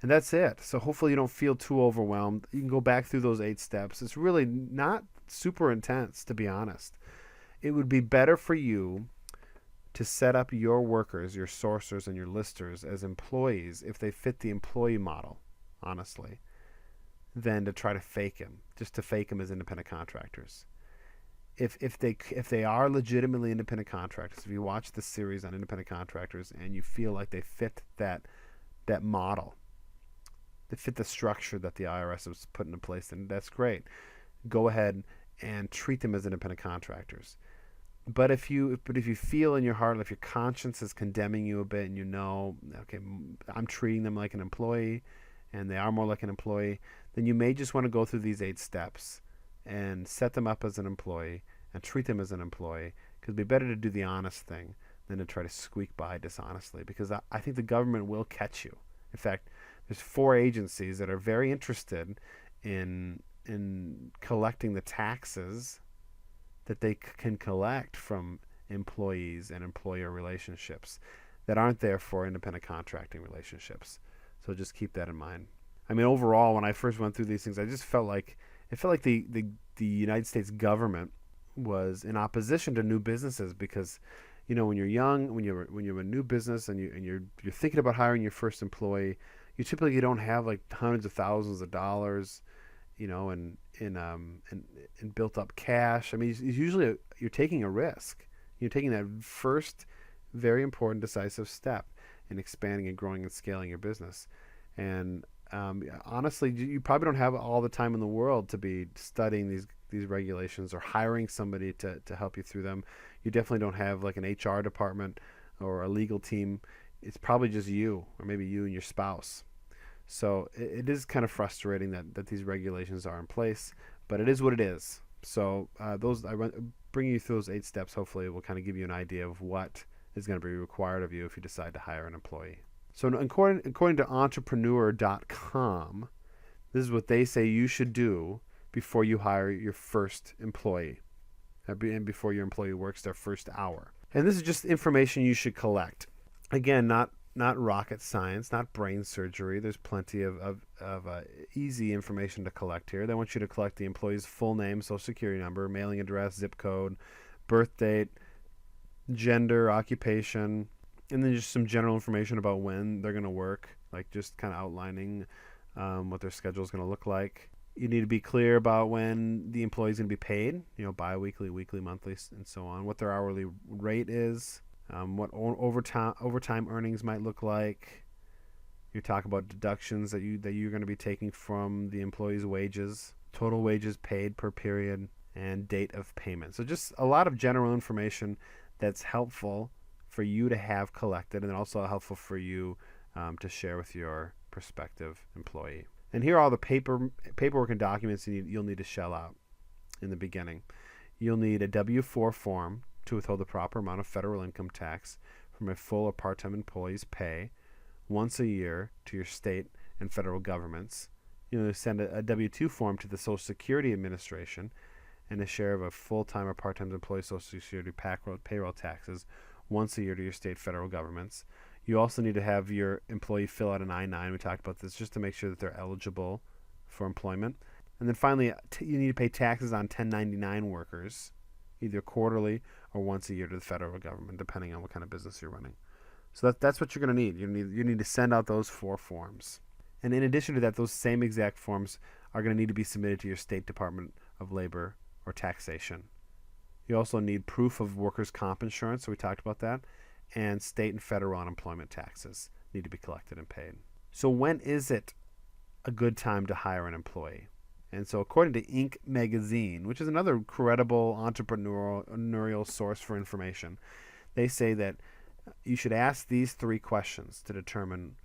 And that's it. So hopefully you don't feel too overwhelmed. You can go back through those 8 steps. It's really not super intense, to be honest. It would be better for you to set up your workers, your sourcers, and your listers as employees if they fit the employee model, honestly, than to try to fake them, just to fake them as independent contractors. If they are legitimately independent contractors, if you watch the series on independent contractors and you feel like they fit that model, they fit the structure that the IRS has put into place, then that's great. Go ahead and treat them as independent contractors. But if you feel in your heart, if your conscience is condemning you a bit, and you know, okay, I'm treating them like an employee, and they are more like an employee, then you may just want to go through these 8 steps and set them up as an employee and treat them as an employee. Because it'd be better to do the honest thing than to try to squeak by dishonestly. Because I think the government will catch you. In fact, there's 4 agencies that are very interested in collecting the taxes that they can collect from employees and employer relationships that aren't there for independent contracting relationships. So just keep that in mind. I mean, overall, when I first went through these things, I just felt like the United States government was in opposition to new businesses because, when you're young, when you're a new business and you're thinking about hiring your first employee, you typically don't have like hundreds of thousands of dollars, in built up cash. I mean, it's usually you're taking a risk. You're taking that first very important decisive step in expanding and growing and scaling your business. And honestly, you probably don't have all the time in the world to be studying these regulations or hiring somebody to help you through them. You definitely don't have like an HR department or a legal team. It's probably just you, or maybe you and your spouse. So it is kind of frustrating that these regulations are in place, but it is what it is. So bringing you through those 8 steps, hopefully will kind of give you an idea of what is going to be required of you if you decide to hire an employee. So according to entrepreneur.com, this is what they say you should do before you hire your first employee and before your employee works their first hour. And this is just information you should collect. Again, not rocket science, not brain surgery. There's plenty of easy information to collect here. They want you to collect the employee's full name, social security number, mailing address, zip code, birth date, gender, occupation, and then just some general information about when they're going to work, like just kind of outlining what their schedule is going to look like. You need to be clear about when the employee is going to be paid, bi-weekly, weekly, monthly, and so on, what their hourly rate is, what overtime earnings might look like. You talk about deductions that you're going to be taking from the employee's wages, total wages paid per period, and date of payment. So just a lot of general information that's helpful for you to have collected, and also helpful for you to share with your prospective employee. And here are all the paperwork and documents you'll need to shell out in the beginning. You'll need a W-4 form to withhold the proper amount of federal income tax from a full or part-time employee's pay once a year to your state and federal governments. You'll send a W-2 form to the Social Security Administration and a share of a full-time or part-time employee's Social Security payroll taxes once a year to your state federal governments. You also need to have your employee fill out an I-9. We talked about this just to make sure that they're eligible for employment. And then finally, you need to pay taxes on 1099 workers, either quarterly or once a year to the federal government, depending on what kind of business you're running. So that's what you're going to need. You need to send out those 4 forms. And in addition to that, those same exact forms are going to need to be submitted to your state Department of Labor or Taxation. You also need proof of workers' comp insurance, so we talked about that, and state and federal unemployment taxes need to be collected and paid. So when is it a good time to hire an employee? And so according to Inc. magazine, which is another credible entrepreneurial source for information, they say that you should ask these 3 questions to determine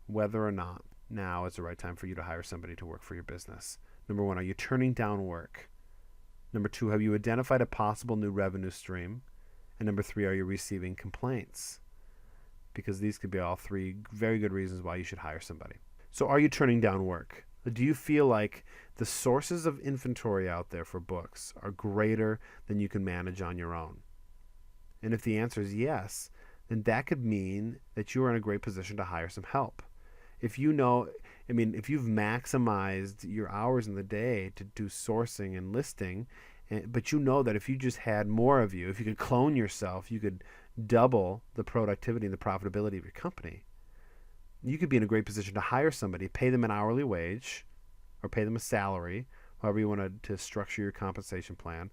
whether or not now is the right time for you to hire somebody to work for your business. Number 1, are you turning down work? Number 2, have you identified a possible new revenue stream? And number 3, are you receiving complaints? Because these could be all 3 very good reasons why you should hire somebody. So are you turning down work? Do you feel like the sources of inventory out there for books are greater than you can manage on your own? And if the answer is yes, then that could mean that you are in a great position to hire some help. If you know, I mean, if you've maximized your hours in the day to do sourcing and listing, but you know that if you just had more of you, if you could clone yourself, you could double the productivity and the profitability of your company. You could be in a great position to hire somebody, pay them an hourly wage, or pay them a salary, however you want to structure your compensation plan,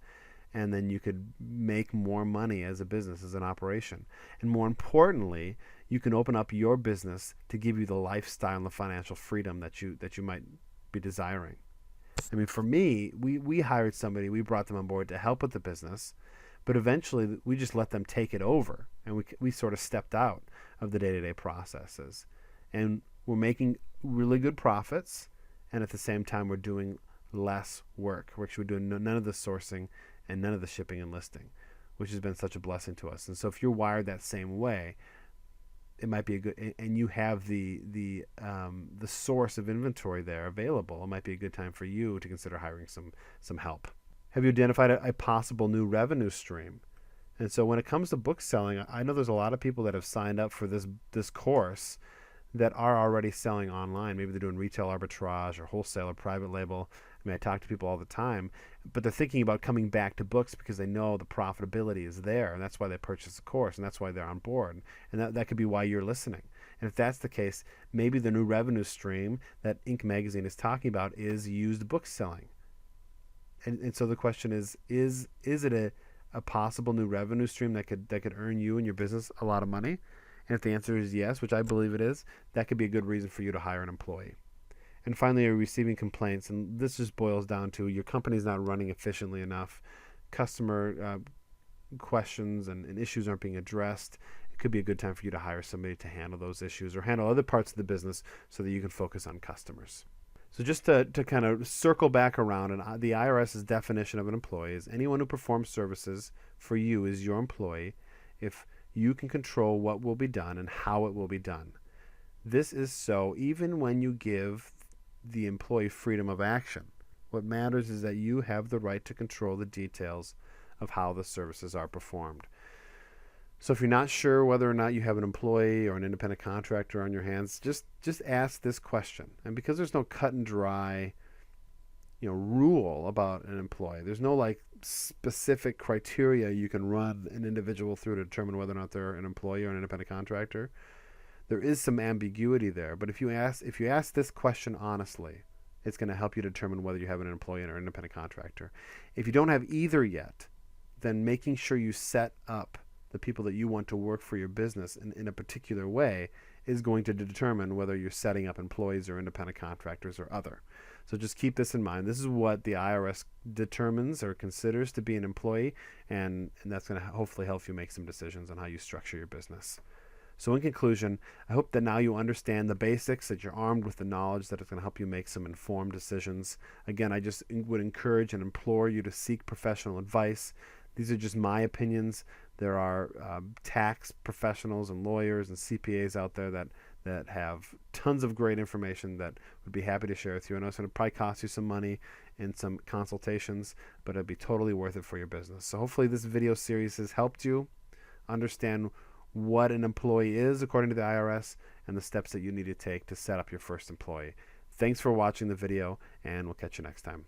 and then you could make more money as a business, as an operation. And more importantly, you can open up your business to give you the lifestyle and the financial freedom that you might be desiring. I mean, for me, we hired somebody, we brought them on board to help with the business, but eventually we just let them take it over, and we sort of stepped out of the day-to-day processes. And we're making really good profits, and at the same time we're doing less work. We're actually doing none of the sourcing and none of the shipping and listing, which has been such a blessing to us. And so if you're wired that same way, it might be a good, and you have the source of inventory there available, it might be a good time for you to consider hiring some help. Have you identified a possible new revenue stream? And so when it comes to book selling, I know there's a lot of people that have signed up for this course that are already selling online. Maybe they're doing retail arbitrage or wholesale or private label. I mean, I talk to people all the time, but they're thinking about coming back to books because they know the profitability is there, and that's why they purchase the course, and that's why they're on board. And that could be why you're listening. And if that's the case, maybe the new revenue stream that Inc. Magazine is talking about is used book selling. And so the question is it a possible new revenue stream that could earn you and your business a lot of money? And if the answer is yes, which I believe it is, that could be a good reason for you to hire an employee. And finally, you're receiving complaints, and this just boils down to your company's not running efficiently enough. Customer questions and issues aren't being addressed. It could be a good time for you to hire somebody to handle those issues or handle other parts of the business so that you can focus on customers. So just to kind of circle back around, and the IRS's definition of an employee is anyone who performs services for you is your employee if you can control what will be done and how it will be done. This is so even when you give the employee freedom of action. What matters is that you have the right to control the details of how the services are performed. So if you're not sure whether or not you have an employee or an independent contractor on your hands, just ask this question. And because there's no cut and dry, rule about an employee, there's no like specific criteria you can run an individual through to determine whether or not they're an employee or an independent contractor. There is some ambiguity there, but if you ask this question honestly, it's going to help you determine whether you have an employee or an independent contractor. If you don't have either yet, then making sure you set up the people that you want to work for your business in a particular way is going to determine whether you're setting up employees or independent contractors or other. So just keep this in mind. This is what the IRS determines or considers to be an employee, and that's going to hopefully help you make some decisions on how you structure your business. So in conclusion, I hope that now you understand the basics, that you're armed with the knowledge that it's going to help you make some informed decisions. Again, I just would encourage and implore you to seek professional advice. These are just my opinions. There are tax professionals and lawyers and CPAs out there that have tons of great information that would be happy to share with you. I know it's going to probably cost you some money and some consultations, but it'd be totally worth it for your business. So hopefully this video series has helped you understand what an employee is according to the IRS and the steps that you need to take to set up your first employee. Thanks for watching the video, and we'll catch you next time.